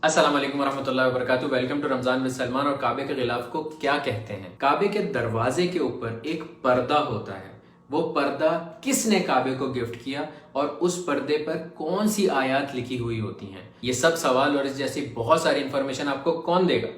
السلام علیکم ورحمۃ اللہ وبرکاتہ۔ Welcome to Ramzan with Salman. اور کعبے کے غلاف کو کیا کہتے ہیں؟ کعبے کے دروازے کے اوپر ایک پردہ ہوتا ہے، وہ پردہ کس نے کعبے کو گفٹ کیا اور اس پردے پر کون سی آیات لکھی ہوئی ہوتی ہیں؟ یہ سب سوال اور اس جیسی بہت ساری انفارمیشن آپ کو کون دے گا؟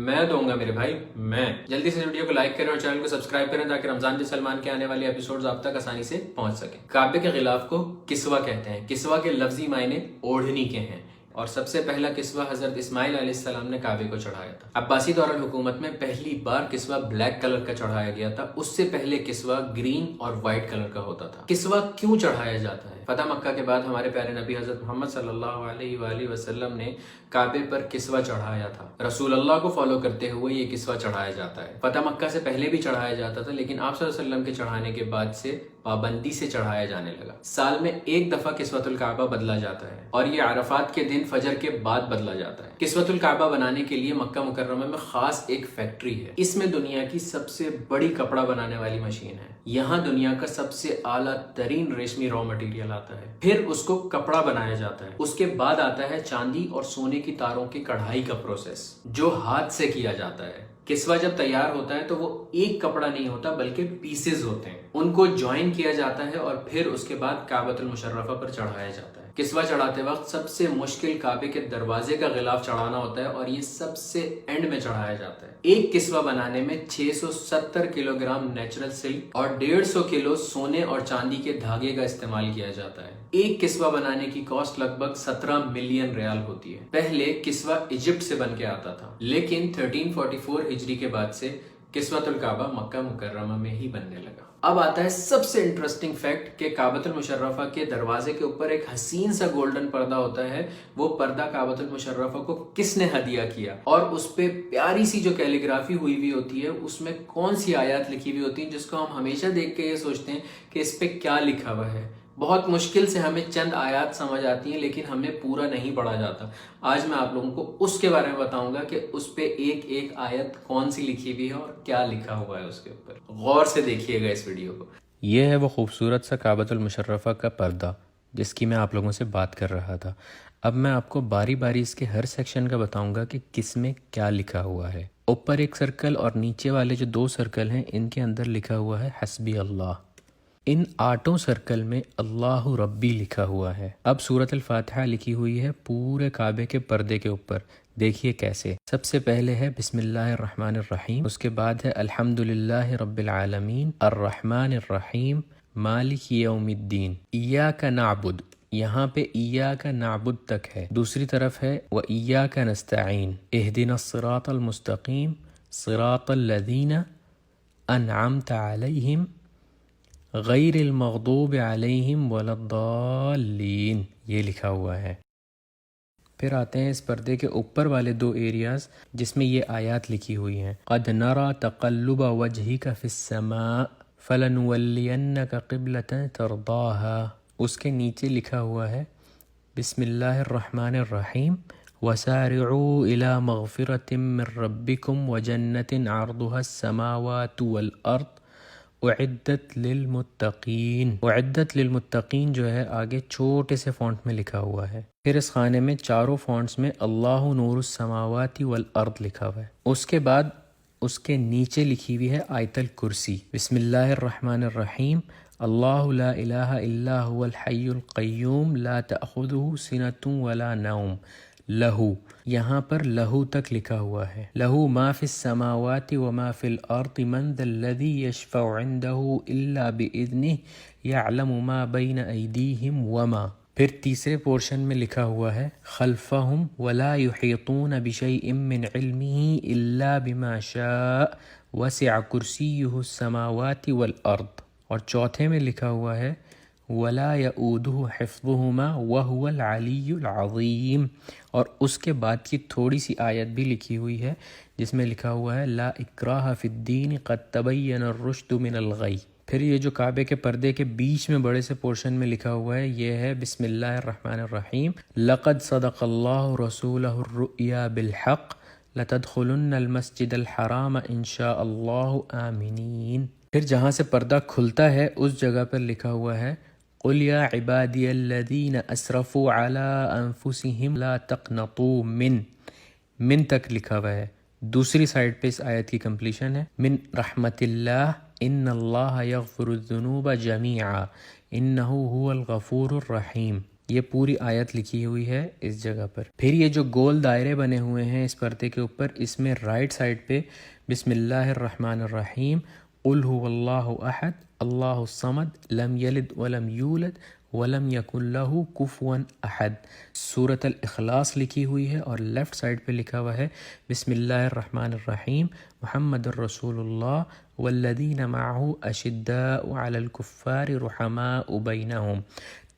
میں دوں گا میرے بھائی، میں۔ جلدی سے ویڈیو کو لائک کریں اور چینل کو سبسکرائب کریں تاکہ رمضان ود سلمان کے آنے والے ایپیسوڈز آپ تک آسانی سے پہنچ سکیں۔ کعبے کے غلاف کو کسوہ کہتے ہیں۔ کسوہ کے لفظی معنی اوڑھنی کے ہیں، اور سب سے پہلا کسوہ حضرت اسماعیل علیہ السلام نے کعبے کو چڑھایا تھا۔ عباسی دورالحکومت میں پہلی بار کسوہ بلیک کلر کا چڑھایا گیا تھا، اس سے پہلے کسوہ گرین اور وائٹ کلر کا ہوتا تھا۔ کسوہ کیوں چڑھایا جاتا ہے؟ فتح مکہ کے بعد ہمارے پیارے نبی حضرت محمد صلی اللہ علیہ وآلہ وسلم نے کعبے پر کسوہ چڑھایا تھا۔ رسول اللہ کو فالو کرتے ہوئے یہ کسوہ چڑھایا جاتا ہے۔ فتح مکہ سے پہلے بھی چڑھایا جاتا تھا، لیکن آپ صلی اللہ علیہ وسلم کے چڑھانے کے بعد سے پابندی سے چڑھایا جانے لگا۔ سال میں ایک دفعہ کسوۃ الکعبہ بدلا جاتا ہے، اور یہ عرفات کے دن فجر کے بعد بدلا جاتا ہے۔ کسوۃ الکعبہ بنانے کے لیے مکہ مکرمہ میں خاص ایک فیکٹری ہے۔ اس میں دنیا کی سب سے بڑی کپڑا بنانے والی مشین ہے۔ یہاں دنیا کا سب سے اعلیٰ ترین ریشمی را مٹیریل آتا ہے، پھر اس کو کپڑا بنایا جاتا ہے۔ اس کے بعد آتا ہے چاندی اور سونے کی تاروں کی کڑھائی کا پروسیس، جو ہاتھ سے کیا جاتا ہے۔ کسوہ جب تیار ہوتا ہے تو وہ ایک کپڑا نہیں ہوتا بلکہ پیسز ہوتے ہیں، ان کو جوائن کیا جاتا ہے اور پھر اس کے بعد کعبۃ المشرفہ پر چڑھایا جاتا ہے۔ کسوہ چڑھاتے وقت سب سے مشکل کعبے کے دروازے کا غلاف چڑھانا ہوتا ہے، اور یہ سب سے اینڈ میں چڑھایا جاتا ہے۔ ایک کسوہ بنانے میں 670 کلو گرام نیچرل سلک اور 150 کلو سونے اور چاندی کے دھاگے کا استعمال کیا جاتا ہے۔ ایک کسوہ بنانے کی کاسٹ لگ بھگ 17 ملین ریال ہوتی ہے۔ پہلے کسوہ ایجپٹ سے بن کے آتا تھا، لیکن 1344 ہجری کے بعد سے کسوۃ الکعبہ مکہ مکرمہ میں ہی بننے لگا۔ اب آتا ہے سب سے انٹرسٹنگ فیکٹ کہ کعبۃ المشرفہ کے دروازے کے اوپر ایک حسین سا گولڈن پردہ ہوتا ہے۔ وہ پردہ کعبۃ المشرفہ کو کس نے ہدیہ کیا، اور اس پہ پیاری سی جو کیلیگرافی ہوئی ہوتی ہے، اس میں کون سی آیات لکھی ہوئی ہوتی ہیں جس کو ہم ہمیشہ دیکھ کے یہ سوچتے ہیں کہ اس پہ کیا لکھا ہوا ہے۔ بہت مشکل سے ہمیں چند آیات سمجھ آتی ہیں، لیکن ہمیں پورا نہیں پڑھا جاتا۔ آج میں آپ لوگوں کو اس کے بارے میں بتاؤں گا کہ اس پہ ایک ایک آیت کون سی لکھی ہوئی ہے اور کیا لکھا ہوا ہے اس کے اوپر۔ غور سے دیکھیے گا اس ویڈیو کو۔ یہ ہے وہ خوبصورت سا کعبۃ المشرفہ کا پردہ جس کی میں آپ لوگوں سے بات کر رہا تھا۔ اب میں آپ کو باری باری اس کے ہر سیکشن کا بتاؤں گا کہ کس میں کیا لکھا ہوا ہے۔ اوپر ایک سرکل اور نیچے والے جو 2 سرکل ہیں، ان کے اندر لکھا ہوا ہے حسبی اللہ۔ ان 8 سرکل میں اللہ ربی لکھا ہوا ہے۔ اب سورۃ الفاتحہ لکھی ہوئی ہے پورے کعبے کے پردے کے اوپر۔ دیکھیے کیسے۔ سب سے پہلے ہے بسم اللہ الرحمن الرحیم، اس کے بعد ہے الحمد للہ رب العالمین الرحمن الرحیم مالک یوم الدین، ایاک نعبد، یہاں پہ ایاک نعبد تک ہے۔ دوسری طرف ہے وایاک نستعین اہدنا الصراط المستقیم صراط الذین انعمت علیہم غیر المغضوب علیہم ولا الضالین، یہ لکھا ہوا ہے۔ پھر آتے ہیں اس پردے کے اوپر والے 2 ایریاز جس میں یہ آیات لکھی ہوئی ہیں۔ قد نرى تقلب وجهك في السماء فلنولینک قبلة ترضاها، اس کے نیچے لکھا ہوا ہے بسم اللہ الرحمن الرحیم وسارعوا الى مغفرة من ربکم وجنة عرضها السماوات والارض اعدت للمتقین۔ اعدت للمتقین جو ہے آگے چھوٹے سے فونٹ میں لکھا ہوا ہے۔ پھر اس خانے میں چاروں فونٹس میں اللہ نور السماوات والارض لکھا ہوا ہے۔ اس کے بعد اس کے نیچے لکھی ہوئی ہے آیت الکرسی، بسم اللہ الرحمن الرحیم اللہ لا الہ الا هو الحی القیوم لا تأخذہ سنۃ ولا نوم لہو، یہاں پر لہو تک لکھا ہوا ہے۔ لہو ما فی السماوات وما فی الارض من ذا الذی یشفع عندہ الا باذنہ یعلم ما بین ایدیہم وما۔ پھر تیسرے پورشن میں لکھا ہوا ہے خلفہم ولا یحیطون بشیء من علمہ الا بما شاء وسع کرسیہ السماوات والارض۔ اور چوتھے میں لکھا ہوا ہے ولا یؤودہ حفظہما وہو العلی العظیم، اور اس کے بعد کی تھوڑی سی آیت بھی لکھی ہوئی ہے جس میں لکھا ہوا ہے لا اکراہ فی الدین قد تبین الرشد من الغی۔ پھر یہ جو کعبے کے پردے کے بیچ میں بڑے سے پورشن میں لکھا ہوا ہے یہ ہے بسم اللہ الرحمن الرحیم لقد صدق اللہ رسولہ الرؤیا بالحق لتدخلن المسجد الحرام ان شاء اللہ آمنین۔ پھر جہاں سے پردہ کھلتا ہے اس جگہ پر لکھا ہوا ہے قل یا عبادی الذین اسرفوا علی انفسہم لا تقنطوا من تک لکھا ہوا ہے. دوسری سائڈ پہ اس آیت کی کمپلیشن ہے من رحمت اللہ ان اللہ یغفر الذنوب جمیعا انہ هو الغفور الرحیم. یہ پوری آیت لکھی ہوئی ہے اس جگہ پر. پھر یہ جو گول دائرے بنے ہوئے ہیں اس پردے کے اوپر، اس میں رائٹ سائڈ پہ بسم اللہ الرحمن الرحیم قل هو اللہ احد اللہ الصمد لم یلد ولم یولد ولم یکن لہ کفوا احد. سورۃ الاخلاص لکھی ہوئی ہے اور لیفٹ سائڈ پہ لکھا ہوا ہے بسم اللہ الرحمن الرحیم محمد الرسول اللہ والذین معہ اشداء علی الکفار رحماء بینہم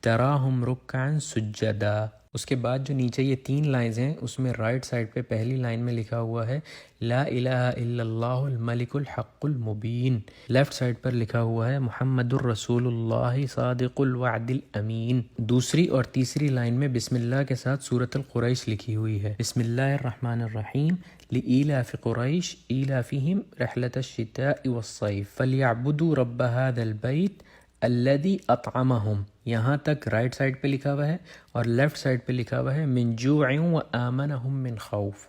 تراہم رکعا سجدا. اس کے بعد جو نیچے یہ 3 لائنز ہیں اس میں رائٹ سائڈ پہ پہلی لائن میں لکھا ہوا ہے لا الہ الا اللہ الملک الحق المبین. لیفٹ سائڈ پر لکھا ہوا ہے محمد الرسول اللہ صادق الوعد الامین. دوسری اور تیسری لائن میں بسم اللہ کے ساتھ سورۃ القریش لکھی ہوئی ہے بسم اللہ الرحمن الرحیم لإیلاف قریش ایلافہم رحلۃ الشتاء والصیف فلیعبدوا رب ھذا البیت الذی اطعمہم. یہاں تک رائٹ سائڈ پہ لکھا ہوا ہے اور لیفٹ سائڈ پہ لکھا ہوا ہے من جوع و آمنہم من خوف.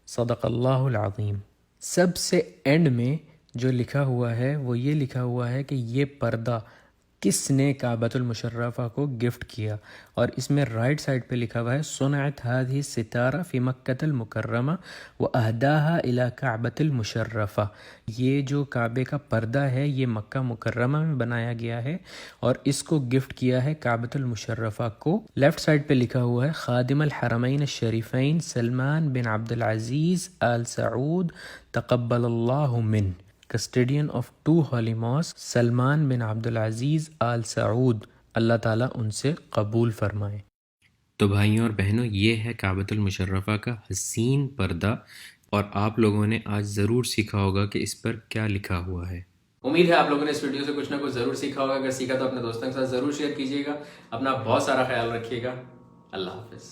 صدق اللہ العظیم. سب سے اینڈ میں جو لکھا ہوا ہے وہ یہ لکھا ہوا ہے کہ یہ پردہ کس نے کعبۃ المشرفہ کو گفٹ کیا، اور اس میں رائٹ سائڈ پہ لکھا ہوا ہے صنعت هذه الستارہ فی مکۃ المکرمہ واہداها الی کعبۃ المشرفہ. یہ جو کعبے کا پردہ ہے یہ مکہ مکرمہ میں بنایا گیا ہے اور اس کو گفٹ کیا ہے کعبۃ المشرفہ کو. لیفٹ سائڈ پہ لکھا ہوا ہے خادم الحرمین الشریفین سلمان بن عبد العزیز آل سعود تقبل اللہ من، کسٹیڈین آف 2 ہولی ماسک سلمان بن عبد العزیز آل سعود، اللہ تعالیٰ ان سے قبول فرمائے. تو بھائیوں اور بہنوں، یہ ہے کعبۃ المشرفہ کا حسین پردہ، اور آپ لوگوں نے آج ضرور سیکھا ہوگا کہ اس پر کیا لکھا ہوا ہے. امید ہے آپ لوگوں نے اس ویڈیو سے کچھ نہ کچھ ضرور سیکھا ہوگا. اگر سیکھا تو اپنے دوستوں کے ساتھ ضرور شیئر کیجیے گا. اپنا بہت سارا خیال رکھیے گا. اللہ حافظ.